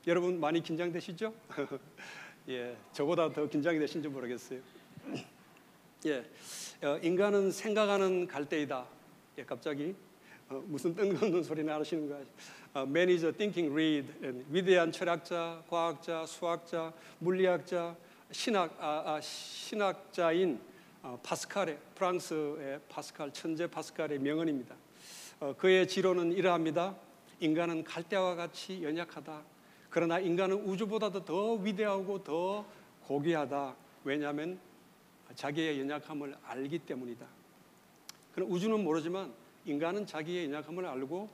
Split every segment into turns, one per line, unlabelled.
여러분 많이 긴장되시죠? 예, 저보다 더 긴장이 되신지 모르겠어요. 예, 인간은 생각하는 갈대이다. 예, 갑자기 무슨 뜬금없는 소리나 하시는 거 Man is a thinking reed. 위대한 철학자, 과학자, 수학자, 물리학자, 신학자인 파스칼의, 프랑스의 파스칼, 천재 파스칼의 명언입니다. 그의 지론은 이러합니다. 인간은 갈대와 같이 연약하다. 그러나 인간은 우주보다도 더 위대하고 더 고귀하다. 왜냐하면 자기의 연약함을 알기 때문이다. 그럼 우주는 모르지만 인간은 자기의 연약함을 알고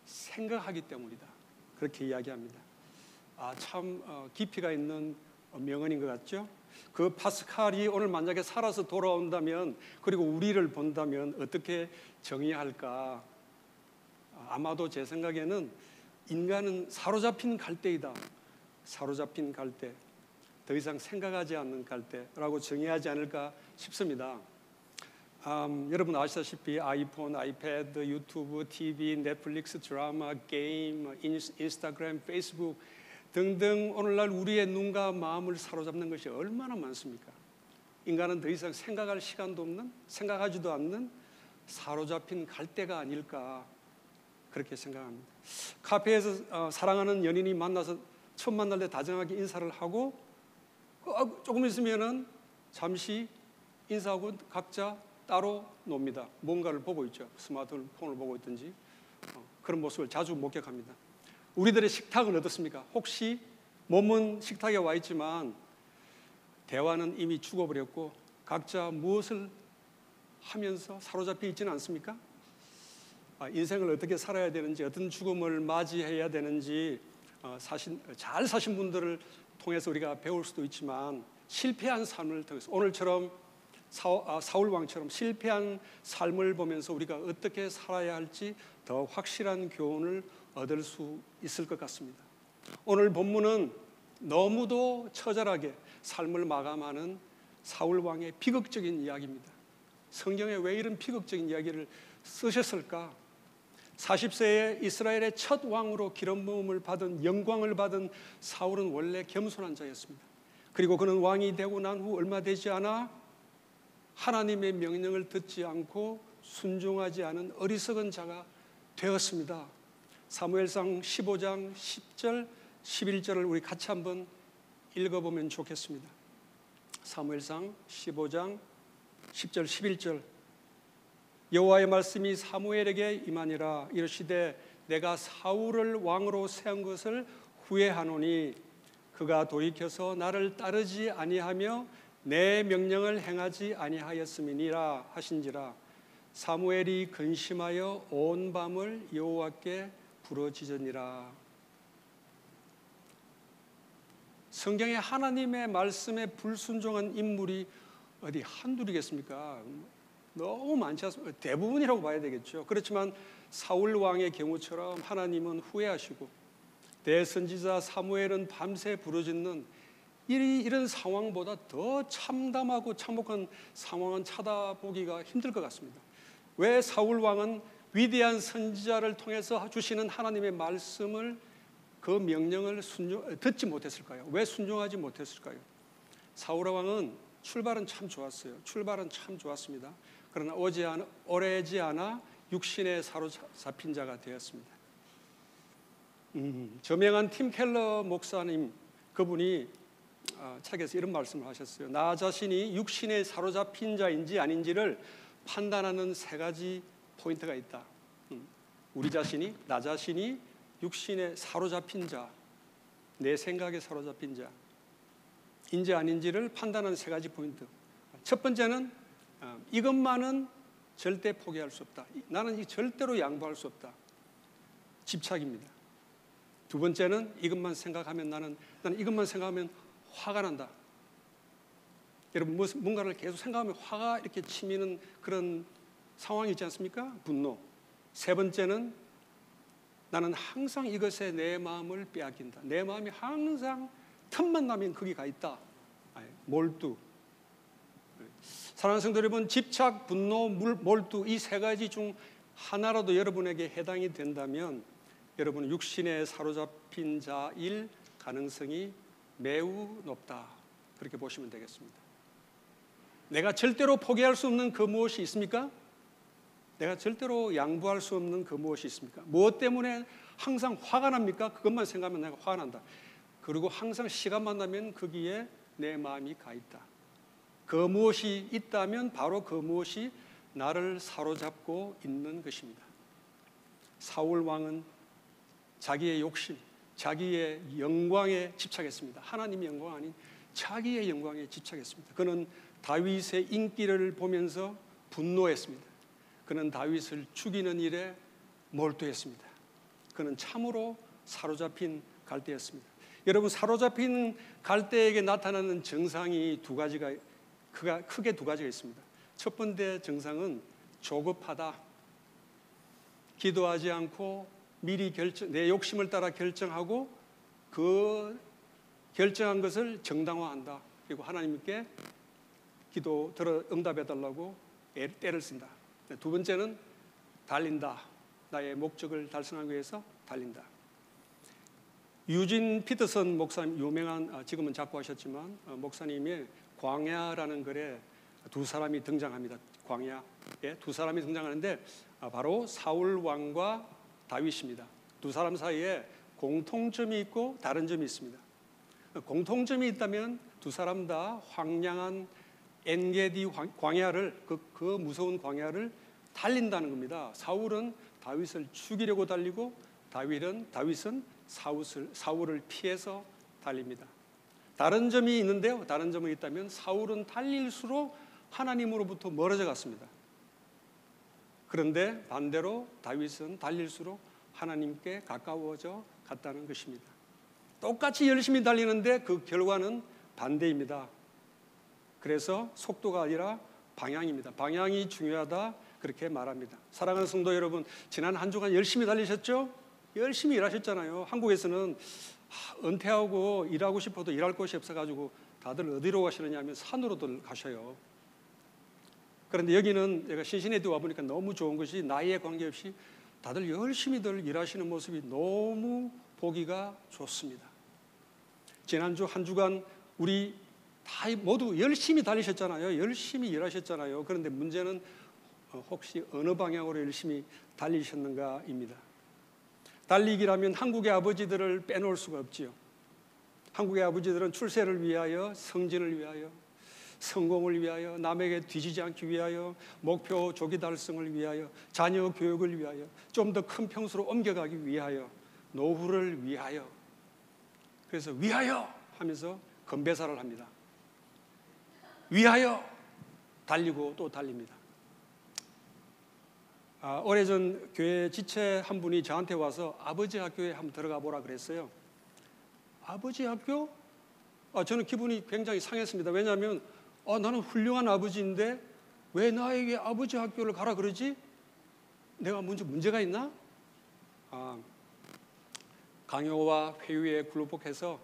생각하기 때문이다. 그렇게 이야기합니다. 참 깊이가 있는 명언인 것 같죠? 그 파스칼이 오늘 만약에 살아서 돌아온다면, 그리고 우리를 본다면 어떻게 정의할까? 아마도 제 생각에는 인간은 사로잡힌 갈대이다. 사로잡힌 갈대. 더 이상 생각하지 않는 갈대라고 정의하지 않을까 싶습니다. 여러분 아시다시피 아이폰, 아이패드, 유튜브, TV, 넷플릭스, 드라마, 게임, 인스타그램, 페이스북 등등 오늘날 우리의 눈과 마음을 사로잡는 것이 얼마나 많습니까? 인간은 더 이상 생각할 시간도 없는, 생각하지도 않는 사로잡힌 갈대가 아닐까 그렇게 생각합니다. 카페에서 사랑하는 연인이 만나서 처음 만날 때 다정하게 인사를 하고 조금 있으면은 잠시 인사하고 각자 따로 놉니다. 뭔가를 보고 있죠. 스마트폰을 보고 있든지 그런 모습을 자주 목격합니다. 우리들의 식탁은 어떻습니까? 혹시 몸은 식탁에 와 있지만 대화는 이미 죽어버렸고 각자 무엇을 하면서 사로잡혀 있지는 않습니까? 인생을 어떻게 살아야 되는지, 어떤 죽음을 맞이해야 되는지 잘 사신 분들을 통해서 우리가 배울 수도 있지만 실패한 삶을 통해서 오늘처럼 사울 왕처럼 실패한 삶을 보면서 우리가 어떻게 살아야 할지 더 확실한 교훈을 얻을 수 있을 것 같습니다. 오늘 본문은 너무도 처절하게 삶을 마감하는 사울 왕의 비극적인 이야기입니다. 성경에 왜 이런 비극적인 이야기를 쓰셨을까? 40세에 이스라엘의 첫 왕으로 기름 부음을 받은, 영광을 받은 사울은 원래 겸손한 자였습니다. 그리고 그는 왕이 되고 난 후 얼마 되지 않아 하나님의 명령을 듣지 않고 순종하지 않은 어리석은 자가 되었습니다. 사무엘상 15장 10절 11절을 우리 같이 한번 읽어보면 좋겠습니다. 사무엘상 15장 10절 11절 여호와의 말씀이 사무엘에게 임하니라. 이르시되 내가 사울을 왕으로 세운 것을 후회하노니 그가 돌이켜서 나를 따르지 아니하며 내 명령을 행하지 아니하였음이니라 하신지라. 사무엘이 근심하여 온 밤을 여호와께 부르짖으니라. 성경에 하나님의 말씀에 불순종한 인물이 어디 한둘이겠습니까? 너무 많지 않습니까? 대부분이라고 봐야 되겠죠. 그렇지만 사울 왕의 경우처럼 하나님은 후회하시고 대선지자 사무엘은 밤새 부르짖는 이런 상황보다 더 참담하고 참혹한 상황은 찾아보기가 힘들 것 같습니다. 왜 사울 왕은 위대한 선지자를 통해서 주시는 하나님의 말씀을, 그 명령을 듣지 못했을까요? 왜 순종하지 못했을까요? 사울 왕은 출발은 참 좋았어요. 출발은 참 좋았습니다. 그러나 오래지 않아 육신에 사로잡힌 자가 되었습니다. 저명한 팀 켈러 목사님, 그분이 책에서 이런 말씀을 하셨어요. 나 자신이 육신에 사로잡힌 자인지 아닌지를 판단하는 세 가지 포인트가 있다. 우리 자신이, 나 자신이 육신에 사로잡힌 자, 내 생각에 사로잡힌 자 인지 아닌지를 판단하는 세 가지 포인트. 첫 번째는 이것만은 절대 포기할 수 없다. 나는 절대로 양보할 수 없다. 집착입니다. 두 번째는 이것만 생각하면 나는 이것만 생각하면 화가 난다. 여러분 뭔가를 계속 생각하면 화가 이렇게 치미는 그런 상황이 있지 않습니까? 분노. 세 번째는 나는 항상 이것에 내 마음을 빼앗긴다. 내 마음이 항상 틈만 나면 거기 가 있다. 몰두. 사랑하는 성도 여러분, 집착, 분노, 몰두 이 세 가지 중 하나라도 여러분에게 해당이 된다면 여러분 육신에 사로잡힌 자일 가능성이 매우 높다. 그렇게 보시면 되겠습니다. 내가 절대로 포기할 수 없는 그 무엇이 있습니까? 내가 절대로 양보할 수 없는 그 무엇이 있습니까? 무엇 때문에 항상 화가 납니까? 그것만 생각하면 내가 화가 난다. 그리고 항상 시간만 나면 거기에 내 마음이 가 있다. 그 무엇이 있다면 바로 그 무엇이 나를 사로잡고 있는 것입니다. 사울 왕은 자기의 욕심, 자기의 영광에 집착했습니다. 하나님의 영광 아닌 자기의 영광에 집착했습니다. 그는 다윗의 인기를 보면서 분노했습니다. 그는 다윗을 죽이는 일에 몰두했습니다. 그는 참으로 사로잡힌 갈대였습니다. 여러분, 사로잡힌 갈대에게 나타나는 증상이 크게 두 가지가 있습니다. 첫 번째 증상은 조급하다. 기도하지 않고 미리 내 욕심을 따라 결정하고 그 결정한 것을 정당화한다. 그리고 하나님께 기도 들어 응답해달라고 때를 쓴다. 두 번째는 달린다. 나의 목적을 달성하기 위해서 달린다. 유진 피터슨 목사님, 유명한 지금은 작고하셨지만 목사님의 광야라는 글에 두 사람이 등장합니다. 광야에 두 사람이 등장하는데 바로 사울 왕과 다윗입니다. 두 사람 사이에 공통점이 있고 다른 점이 있습니다. 공통점이 있다면 두 사람 다 황량한 엔게디 광야를 그 무서운 광야를 달린다는 겁니다. 사울은 다윗을 죽이려고 달리고 다윗은 사울을 피해서 달립니다. 다른 점이 있는데요. 다른 점이 있다면 사울은 달릴수록 하나님으로부터 멀어져 갔습니다. 그런데 반대로 다윗은 달릴수록 하나님께 가까워져 갔다는 것입니다. 똑같이 열심히 달리는데 그 결과는 반대입니다. 그래서 속도가 아니라 방향입니다. 방향이 중요하다 그렇게 말합니다. 사랑하는 성도 여러분, 지난 한 주간 열심히 달리셨죠? 열심히 일하셨잖아요. 한국에서는 은퇴하고 일하고 싶어도 일할 곳이 없어가지고 다들 어디로 가시느냐 하면 산으로들 가셔요. 그런데 여기는 제가 신신에도 와보니까 너무 좋은 것이 나이에 관계없이 다들 열심히들 일하시는 모습이 너무 보기가 좋습니다. 지난주 한 주간 우리 다 모두 열심히 달리셨잖아요. 열심히 일하셨잖아요. 그런데 문제는 혹시 어느 방향으로 열심히 달리셨는가입니다. 달리기라면 한국의 아버지들을 빼놓을 수가 없지요. 한국의 아버지들은 출세를 위하여, 성진을 위하여, 성공을 위하여, 남에게 뒤지지 않기 위하여, 목표 조기 달성을 위하여, 자녀 교육을 위하여, 좀 더 큰 평수로 옮겨가기 위하여, 노후를 위하여, 그래서 위하여 하면서 건배사를 합니다. 위하여 달리고 또 달립니다. 오래전 교회 지체 한 분이 저한테 와서 아버지 학교에 한번 들어가 보라 그랬어요. 아버지 학교? 저는 기분이 굉장히 상했습니다. 왜냐하면 나는 훌륭한 아버지인데 왜 나에게 아버지 학교를 가라 그러지? 내가 문제가 있나? 강요와 회유에 굴복해서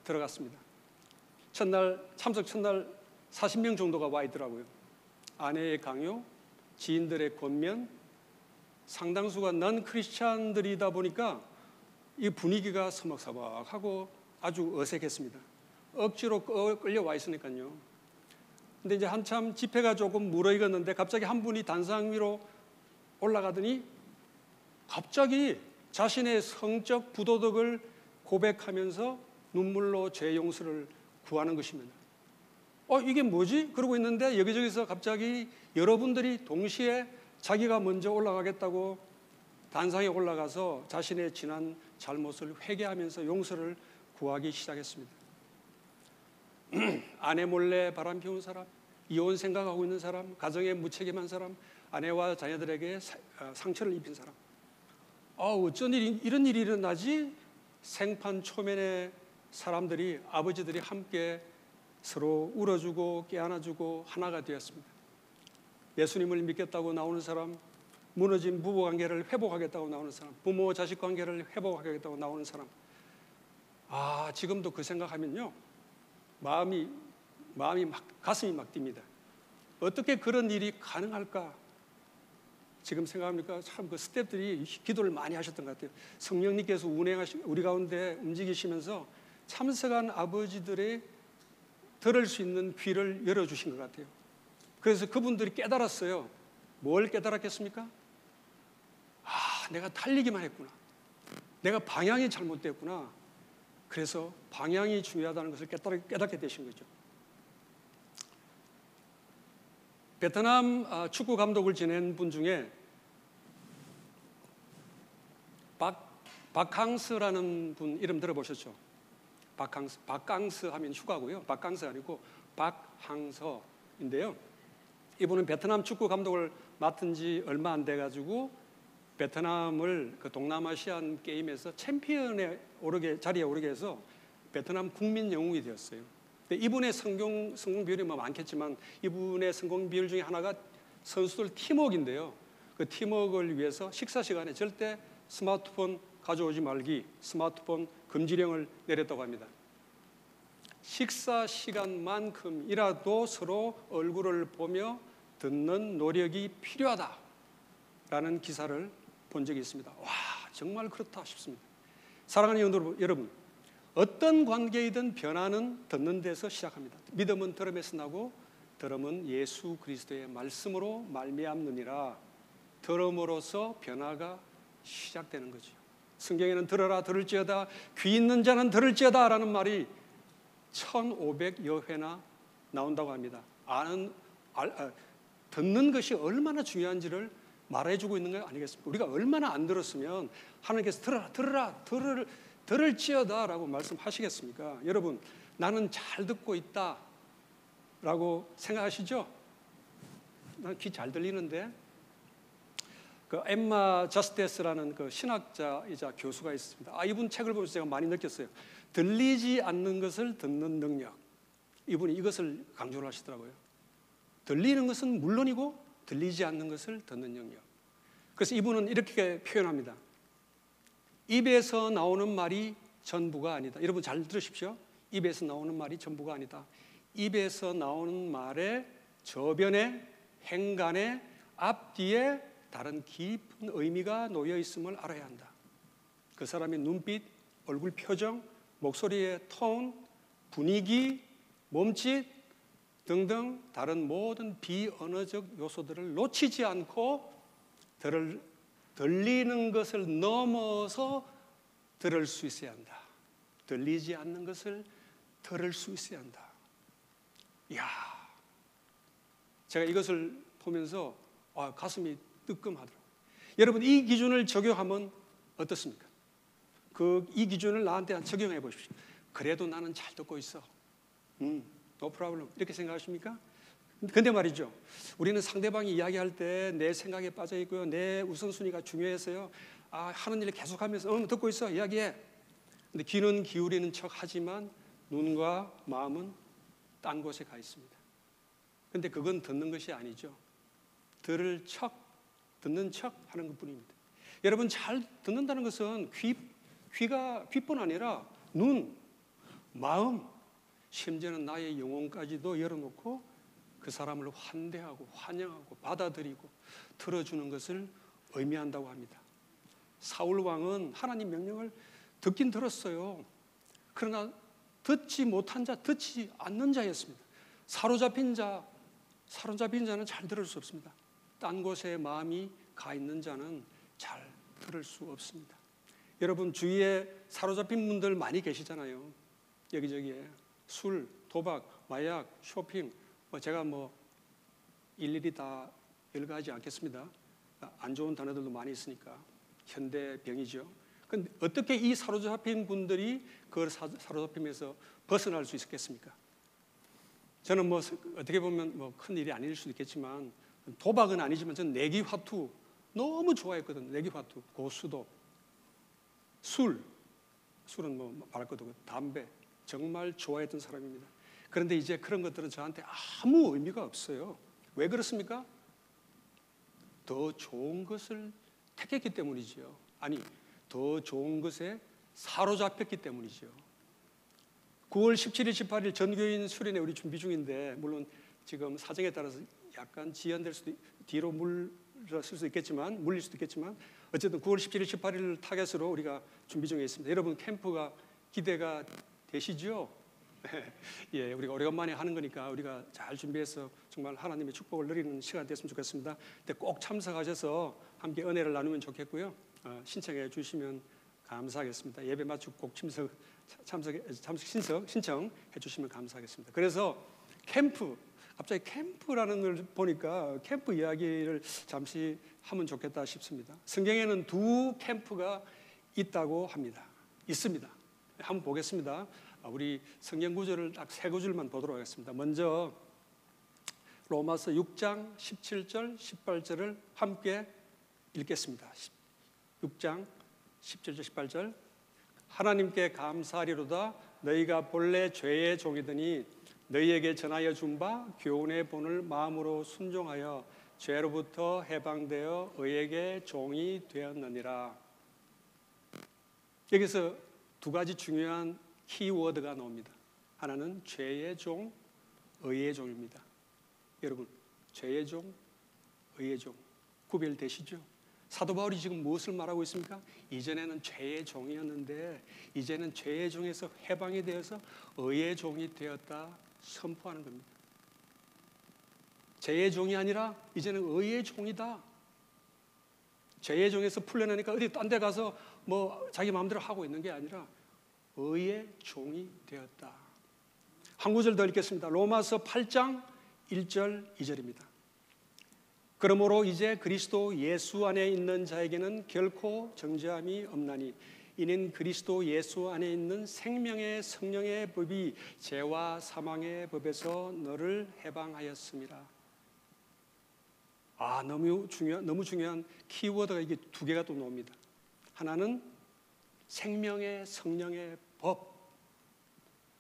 들어갔습니다. 참석 첫날 40명 정도가 와 있더라고요. 아내의 강요, 지인들의 권면, 상당수가 넌 크리스찬들이다 보니까 이 분위기가 서먹서먹하고 아주 어색했습니다. 억지로 끌려와 있으니까요. 근데 이제 한참 집회가 조금 무르익었는데 갑자기 한 분이 단상 위로 올라가더니 갑자기 자신의 성적 부도덕을 고백하면서 눈물로 죄 용서를 구하는 것입니다. 이게 뭐지? 그러고 있는데 여기저기서 갑자기 여러분들이 동시에 자기가 먼저 올라가겠다고 단상에 올라가서 자신의 지난 잘못을 회개하면서 용서를 구하기 시작했습니다. 아내 몰래 바람 피운 사람, 이혼 생각하고 있는 사람, 가정에 무책임한 사람, 아내와 자녀들에게 상처를 입힌 사람. 어쩐 이런 일이 일어나지? 생판 초면에 사람들이, 아버지들이 함께 서로 울어주고 깨안아주고 하나가 되었습니다. 예수님을 믿겠다고 나오는 사람, 무너진 부부관계를 회복하겠다고 나오는 사람, 부모 자식 관계를 회복하겠다고 나오는 사람. 지금도 그 생각하면요, 마음이 가슴이 막 뜁니다. 어떻게 그런 일이 가능할까? 지금 생각하니까 참 그 스태프들이 기도를 많이 하셨던 것 같아요. 성령님께서 우리 가운데 움직이시면서 참석한 아버지들의 들을 수 있는 귀를 열어주신 것 같아요. 그래서 그분들이 깨달았어요. 뭘 깨달았겠습니까? 내가 달리기만 했구나. 내가 방향이 잘못됐구나. 그래서 방향이 중요하다는 것을 깨닫게 되신 거죠. 베트남 축구 감독을 지낸 분 중에 박항스라는 분 이름 들어보셨죠? 박항스 하면 휴가고요. 박항스 아니고 박항서인데요. 이분은 베트남 축구 감독을 맡은 지 얼마 안 돼가지고 베트남을 그 동남아시안 게임에서 챔피언에 자리에 오르게 해서 베트남 국민 영웅이 되었어요. 근데 이분의 성공 비율이 뭐 많겠지만 이분의 성공 비율 중에 하나가 선수들 팀워크인데요. 그 팀워크를 위해서 식사 시간에 절대 스마트폰 가져오지 말기, 스마트폰 금지령을 내렸다고 합니다. 식사 시간만큼이라도 서로 얼굴을 보며 듣는 노력이 필요하다라는 기사를 본 적이 있습니다. 와, 정말 그렇다 싶습니다. 사랑하는 여러분, 어떤 관계이든 변화는 듣는 데서 시작합니다. 믿음은 들음에서 나고 들음은 예수 그리스도의 말씀으로 말미암느니라. 들음으로써 변화가 시작되는 거죠. 성경에는 들어라 들을지어다, 귀 있는 자는 들을지어다 라는 말이 1500여 회나 나온다고 합니다. 듣는 것이 얼마나 중요한지를 말해주고 있는 거 아니겠습니까? 우리가 얼마나 안 들었으면 하나님께서 들을지어다 라고 말씀하시겠습니까? 여러분, 나는 잘 듣고 있다 라고 생각하시죠? 난 귀 잘 들리는데. 그 엠마 저스테스라는 그 신학자이자 교수가 있습니다. 이분 책을 보면서 제가 많이 느꼈어요. 들리지 않는 것을 듣는 능력. 이분이 이것을 강조를 하시더라고요. 들리는 것은 물론이고 들리지 않는 것을 듣는 능력. 그래서 이분은 이렇게 표현합니다. 입에서 나오는 말이 전부가 아니다. 여러분 잘 들으십시오. 입에서 나오는 말이 전부가 아니다. 입에서 나오는 말의 저변에, 행간에, 앞뒤에 다른 깊은 의미가 놓여 있음을 알아야 한다. 그 사람의 눈빛, 얼굴 표정, 목소리의 톤, 분위기, 몸짓 등등 다른 모든 비언어적 요소들을 놓치지 않고 들리는 것을 넘어서 들을 수 있어야 한다. 들리지 않는 것을 들을 수 있어야 한다. 이야, 제가 이것을 보면서 가슴이 뜨끔하더라고요. 여러분, 이 기준을 적용하면 어떻습니까? 이 기준을 나한테 적용해 보십시오. 그래도 나는 잘 듣고 있어. no problem. 이렇게 생각하십니까? 근데 말이죠. 우리는 상대방이 이야기할 때 내 생각에 빠져 있고요. 내 우선순위가 중요해서요. 하는 일을 계속하면서 듣고 있어. 이야기해. 근데 귀는 기울이는 척 하지만 눈과 마음은 딴 곳에 가 있습니다. 근데 그건 듣는 것이 아니죠. 듣는 척 하는 것뿐입니다. 여러분, 잘 듣는다는 것은 귀뿐 아니라 눈, 마음, 심지어는 나의 영혼까지도 열어놓고 그 사람을 환대하고 환영하고 받아들이고 들어주는 것을 의미한다고 합니다. 사울 왕은 하나님 명령을 듣긴 들었어요. 그러나 듣지 못한 자, 듣지 않는 자였습니다. 사로잡힌 자는 잘 들을 수 없습니다. 딴 곳에 마음이 가 있는 자는 잘 들을 수 없습니다. 여러분, 주위에 사로잡힌 분들 많이 계시잖아요. 여기저기에 술, 도박, 마약, 쇼핑, 제가 일일이 다 열거하지 않겠습니다. 안 좋은 단어들도 많이 있으니까 현대병이죠. 그런데 어떻게 이 사로잡힌 분들이 그 사로잡힘에서 벗어날 수 있겠습니까? 저는 어떻게 보면 큰 일이 아닐 수도 있겠지만 도박은 아니지만 저는 내기화투 너무 좋아했거든요. 내기화투, 고수도, 술은 말할 것도 없고 담배 정말 좋아했던 사람입니다. 그런데 이제 그런 것들은 저한테 아무 의미가 없어요. 왜 그렇습니까? 더 좋은 것을 택했기 때문이죠. 더 좋은 것에 사로잡혔기 때문이죠. 9월 17일, 18일 전교인 수련회 우리 준비 중인데 물론 지금 사정에 따라서 약간 지연될 수도, 뒤로 물러설 수도 있겠지만, 물릴 수도 있겠지만, 어쨌든 9월 17일, 18일 타겟으로 우리가 준비 중에 있습니다. 여러분 캠프가 기대가 되시죠? 예, 우리가 오래간만에 하는 거니까 우리가 잘 준비해서 정말 하나님의 축복을 누리는 시간 됐으면 좋겠습니다. 근데 꼭 참석하셔서 함께 은혜를 나누면 좋겠고요. 신청해 주시면 감사하겠습니다. 예배 마치고 꼭 참석 신청해 주시면 감사하겠습니다. 그래서 캠프, 갑자기 캠프라는 걸 보니까 캠프 이야기를 잠시 하면 좋겠다 싶습니다. 성경에는 두 캠프가 있다고 합니다. 있습니다. 한번 보겠습니다. 우리 성경 구절을 딱 세 구절만 보도록 하겠습니다. 먼저 로마서 6장 17절 18절을 함께 읽겠습니다. 6장 17절 18절 하나님께 감사하리로다. 너희가 본래 죄의 종이더니 너희에게 전하여 준 바 교훈의 본을 마음으로 순종하여 죄로부터 해방되어 의에게 종이 되었느니라. 여기서 두 가지 중요한 키워드가 나옵니다. 하나는 죄의 종, 의의 종입니다. 여러분, 죄의 종, 의의 종 구별되시죠? 사도 바울이 지금 무엇을 말하고 있습니까? 이전에는 죄의 종이었는데 이제는 죄의 종에서 해방이 되어서 의의 종이 되었다 선포하는 겁니다. 죄의 종이 아니라 이제는 의의 종이다. 죄의 종에서 풀려나니까 어디 딴 데 가서 뭐 자기 마음대로 하고 있는 게 아니라 의의 종이 되었다. 한 구절 더 읽겠습니다. 로마서 8장 1절 2절입니다. 그러므로 이제 그리스도 예수 안에 있는 자에게는 결코 정죄함이 없나니 이는 그리스도 예수 안에 있는 생명의 성령의 법이 죄와 사망의 법에서 너를 해방하였습니다. 너무 중요한 키워드가 이게 두 개가 또 나옵니다. 하나는 생명의 성령의 법,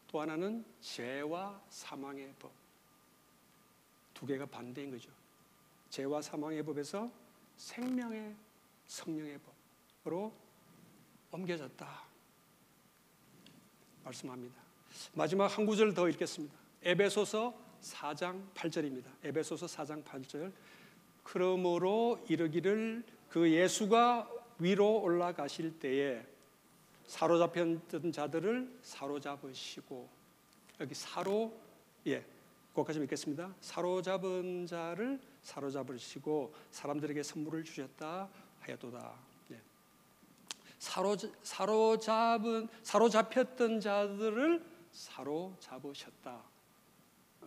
또 하나는 죄와 사망의 법. 두 개가 반대인 거죠. 죄와 사망의 법에서 생명의 성령의 법으로 옮겨졌다 말씀합니다. 마지막 한 구절 더 읽겠습니다. 에베소서 4장 8절입니다. 에베소서 4장 8절 그러므로 이르기를 그 예수가 위로 올라가실 때에 사로잡혔던 자들을 사로잡으시고, 여기 거기까지 읽겠습니다. 사로잡은 자를 사로잡으시고 사람들에게 선물을 주셨다 하였도다. 사로잡혔던 자들을 사로잡으셨다.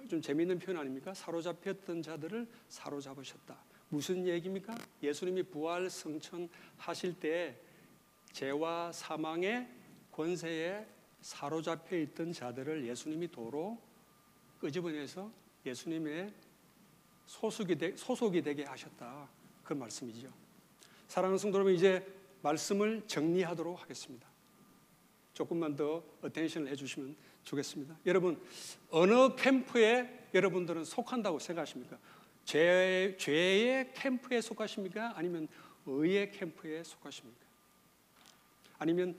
좀 재미있는 표현 아닙니까? 사로잡혔던 자들을 사로잡으셨다. 무슨 얘기입니까? 예수님이 부활 승천하실 때 죄와 사망의 권세에 사로잡혀 있던 자들을 예수님이 도로 끄집어내서 예수님의 소속이 되게 하셨다. 그 말씀이죠. 사랑하는 성도 여러분, 이제 말씀을 정리하도록 하겠습니다. 조금만 더 어텐션을 해주시면 좋겠습니다. 여러분, 어느 캠프에 여러분들은 속한다고 생각하십니까? 죄의 캠프에 속하십니까? 아니면 의의 캠프에 속하십니까? 아니면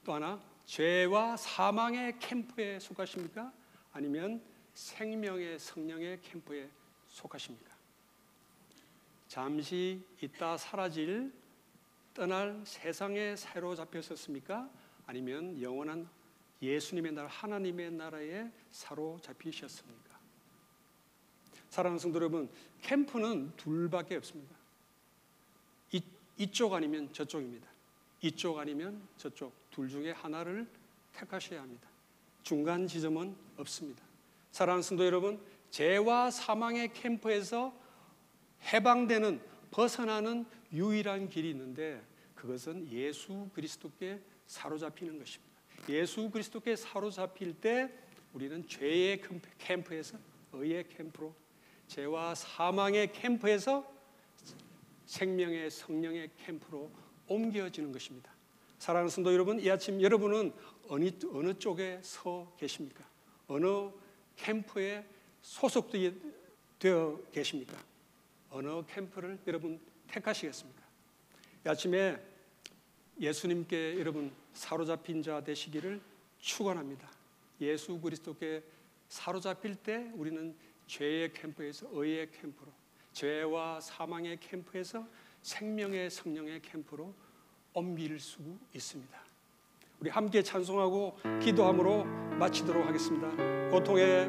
또 하나, 죄와 사망의 캠프에 속하십니까? 아니면 생명의 성령의 캠프에 속하십니까? 잠시 있다 사라질 떠날 세상에 사로잡혔었습니까? 아니면 영원한 예수님의 나라, 하나님의 나라에 사로잡히셨습니까? 사랑하는 성도 여러분, 캠프는 둘밖에 없습니다. 이쪽 아니면 저쪽입니다. 이쪽 아니면 저쪽, 둘 중에 하나를 택하셔야 합니다. 중간 지점은 없습니다. 사랑하는 성도 여러분, 죄와 사망의 캠프에서 해방되는, 벗어나는 유일한 길이 있는데 그것은 예수 그리스도께 사로잡히는 것입니다. 예수 그리스도께 사로잡힐 때 우리는 죄의 캠프에서 의의 캠프로, 죄와 사망의 캠프에서 생명의 성령의 캠프로 옮겨지는 것입니다. 사랑하는 성도 여러분, 이 아침 여러분은 어느 쪽에 서 계십니까? 어느 캠프에 소속되어 계십니까? 어느 캠프를 여러분 택하시겠습니까? 이 아침에 예수님께 여러분 사로잡힌 자 되시기를 축원합니다. 예수 그리스도께 사로잡힐 때 우리는 죄의 캠프에서 의의 캠프로, 죄와 사망의 캠프에서 생명의 성령의 캠프로 옮길 수 있습니다. 우리 함께 찬송하고 기도함으로 마치도록 하겠습니다. 고통의